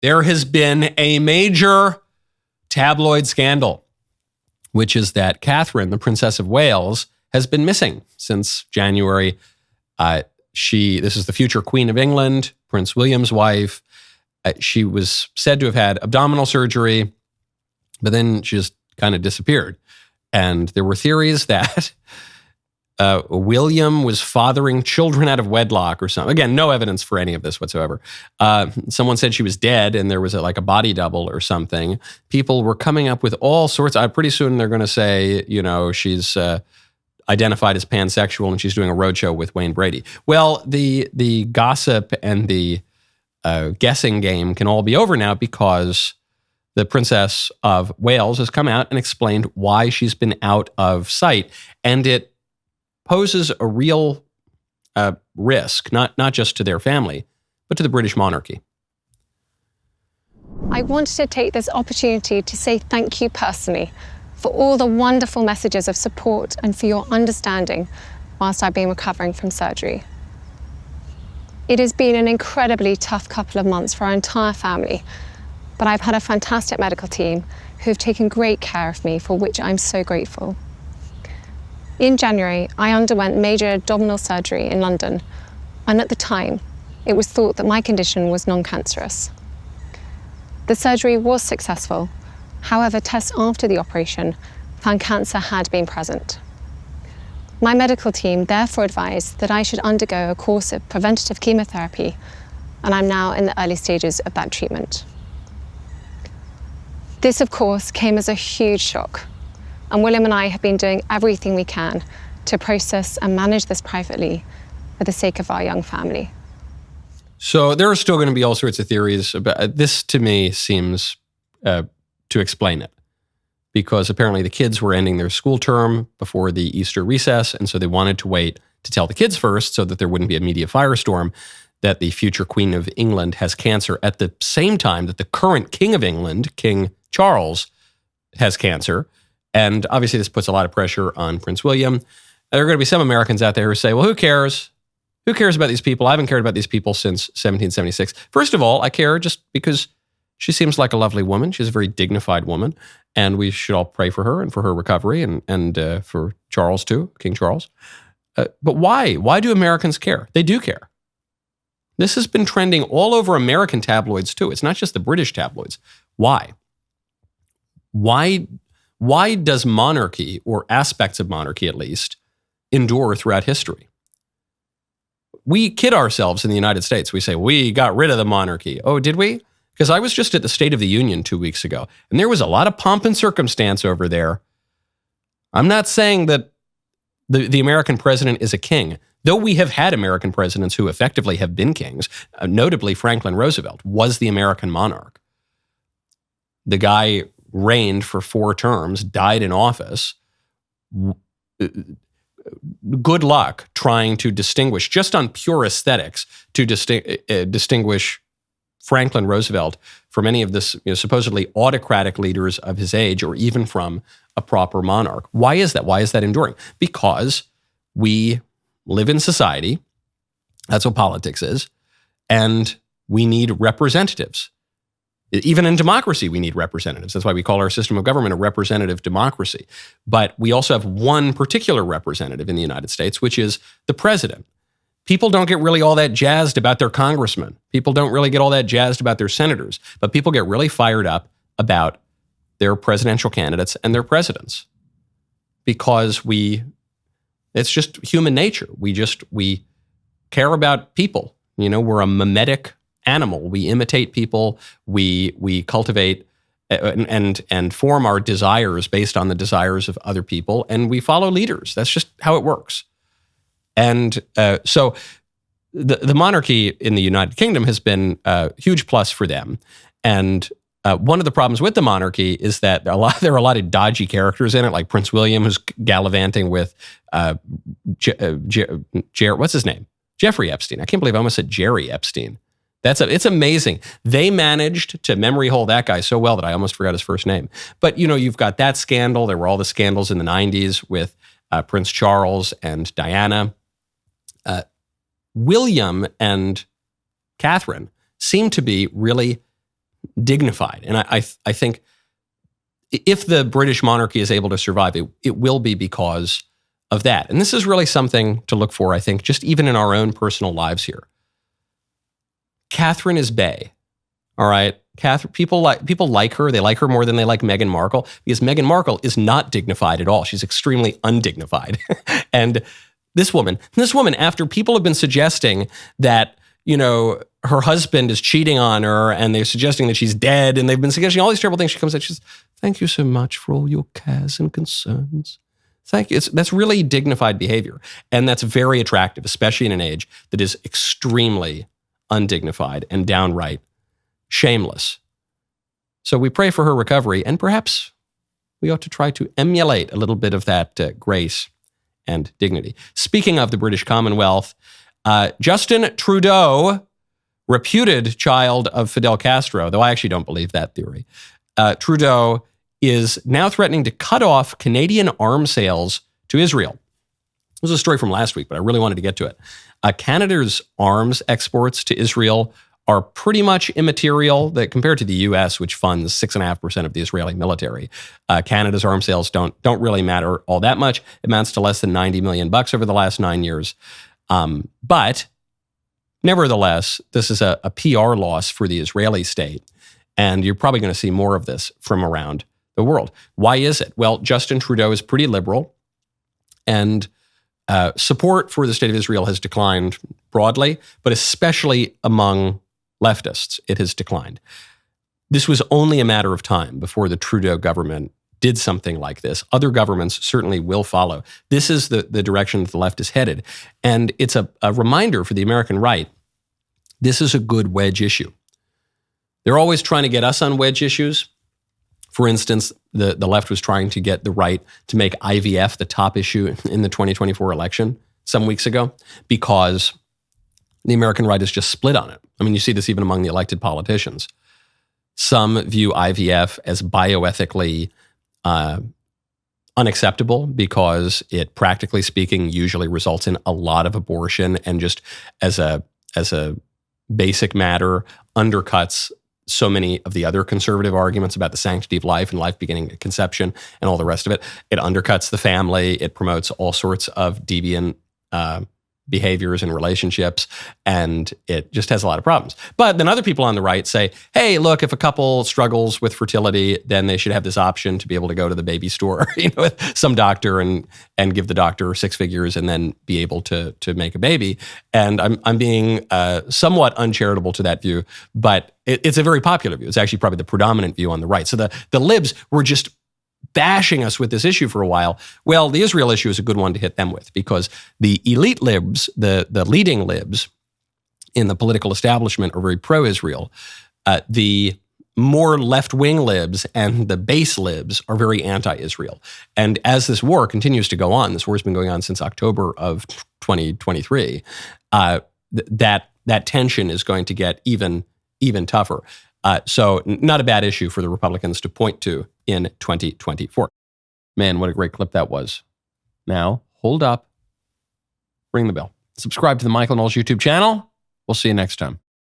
there has been a major tabloid scandal, which is that Catherine, the Princess of Wales, has been missing since January. This is the future Queen of England, Prince William's wife. She was said to have had abdominal surgery, but then she just kind of disappeared. And there were theories that William was fathering children out of wedlock or something. Again, no evidence for any of this whatsoever. Someone said she was dead and there was like a body double or something. People were coming up with all sorts. Pretty soon they're going to say, she's identified as pansexual and she's doing a roadshow with Wayne Brady. Well, the gossip and the guessing game can all be over now because the Princess of Wales has come out and explained why she's been out of sight. And it poses a real risk, not just to their family, but to the British monarchy. I wanted to take this opportunity to say thank you personally for all the wonderful messages of support and for your understanding whilst I've been recovering from surgery. It has been an incredibly tough couple of months for our entire family, but I've had a fantastic medical team who have taken great care of me, for which I'm so grateful. In January, I underwent major abdominal surgery in London, and at the time, it was thought that my condition was non-cancerous. The surgery was successful. However, tests after the operation found cancer had been present. My medical team therefore advised that I should undergo a course of preventative chemotherapy, and I'm now in the early stages of that treatment. This, of course, came as a huge shock, and William and I have been doing everything we can to process and manage this privately for the sake of our young family. So there are still going to be all sorts of theories about this. To me, seems to explain it, because apparently the kids were ending their school term before the Easter recess, and so they wanted to wait to tell the kids first so that there wouldn't be a media firestorm that the future Queen of England has cancer at the same time that the current King of England, King Charles, has cancer. And obviously this puts a lot of pressure on Prince William. There are going to be some Americans out there who say, well, who cares? Who cares about these people? I haven't cared about these people since 1776. First of all, I care just because she seems like a lovely woman. She's a very dignified woman, and we should all pray for her and for her recovery and for Charles too, King Charles. But why? Why do Americans care? They do care. This has been trending all over American tabloids too. It's not just the British tabloids. Why? Why does monarchy, or aspects of monarchy at least, endure throughout history? We kid ourselves in the United States. We say, we got rid of the monarchy. Oh, did we? Because I was just at the State of the Union 2 weeks ago, and there was a lot of pomp and circumstance over there. I'm not saying that the American president is a king, though we have had American presidents who effectively have been kings. Notably, Franklin Roosevelt was the American monarch. The guy reigned for 4 terms, died in office. Good luck trying to distinguish, just on pure aesthetics, to distinguish Franklin Roosevelt from any of this supposedly autocratic leaders of his age, or even from a proper monarch. Why is that? Why is that enduring? Because we live in society. That's what politics is. And we need representatives. Even in democracy, we need representatives. That's why we call our system of government a representative democracy. But we also have one particular representative in the United States, which is the president. People don't get really all that jazzed about their congressmen. People don't really get all that jazzed about their senators. But people get really fired up about their presidential candidates and their presidents. Because it's just human nature. We care about people. We're a mimetic animal. We imitate people. We cultivate and form our desires based on the desires of other people, and we follow leaders. That's just how it works. And so the monarchy in the United Kingdom has been a huge plus for them. And one of the problems with the monarchy is that there are a lot of dodgy characters in it, like Prince William, who's gallivanting with what's his name? Jeffrey Epstein. I can't believe I almost said Jerry Epstein. It's amazing. They managed to memory hole that guy so well that I almost forgot his first name. But, you've got that scandal. There were all the scandals in the 90s with Prince Charles and Diana. William and Catherine seem to be really dignified. And I think if the British monarchy is able to survive, it will be because of that. And this is really something to look for, I think, just even in our own personal lives here. Catherine is bae, all right? People like her. They like her more than they like Meghan Markle, because Meghan Markle is not dignified at all. She's extremely undignified. And this woman, after people have been suggesting that, her husband is cheating on her and they're suggesting that she's dead and they've been suggesting all these terrible things, she comes out, she says, "Thank you so much for all your cares and concerns. Thank you." That's really dignified behavior. And that's very attractive, especially in an age that is extremely undignified and downright shameless. So we pray for her recovery, and perhaps we ought to try to emulate a little bit of that grace and dignity. Speaking of the British Commonwealth, Justin Trudeau, reputed child of Fidel Castro, though I actually don't believe that theory, Trudeau is now threatening to cut off Canadian arms sales to Israel. This was a story from last week, but I really wanted to get to it. Canada's arms exports to Israel are pretty much immaterial that compared to the U.S., which funds 6.5% of the Israeli military. Canada's arms sales don't really matter all that much. It amounts to less than $90 million over the last 9 years. But nevertheless, this is a PR loss for the Israeli state. And you're probably going to see more of this from around the world. Why is it? Well, Justin Trudeau is pretty liberal, and support for the state of Israel has declined broadly, but especially among leftists, it has declined. This was only a matter of time before the Trudeau government did something like this. Other governments certainly will follow. This is the direction that the left is headed. And it's a reminder for the American right, this is a good wedge issue. They're always trying to get us on wedge issues. For instance, the left was trying to get the right to make IVF the top issue in the 2024 election some weeks ago, because the American right is just split on it. I mean, you see this even among the elected politicians. Some view IVF as bioethically unacceptable because it, practically speaking, usually results in a lot of abortion, and just as a basic matter undercuts so many of the other conservative arguments about the sanctity of life and life beginning at conception and all the rest of it. It undercuts the family. It promotes all sorts of deviant behaviors and relationships, and it just has a lot of problems. But then other people on the right say, hey, look, if a couple struggles with fertility, then they should have this option to be able to go to the baby store, with some doctor and give the doctor 6 figures and then be able to make a baby. And I'm being somewhat uncharitable to that view, but it's a very popular view. It's actually probably the predominant view on the right. So the libs were just bashing us with this issue for a while. Well, the Israel issue is a good one to hit them with, because the elite libs, the leading libs in the political establishment, are very pro-Israel. The more left-wing libs and the base libs are very anti-Israel. And as this war continues to go on, this war has been going on since October of 2023, that tension is going to get even tougher. So not a bad issue for the Republicans to point to in 2024. Man, what a great clip that was. Now, hold up, ring the bell. Subscribe to the Michael Knowles YouTube channel. We'll see you next time.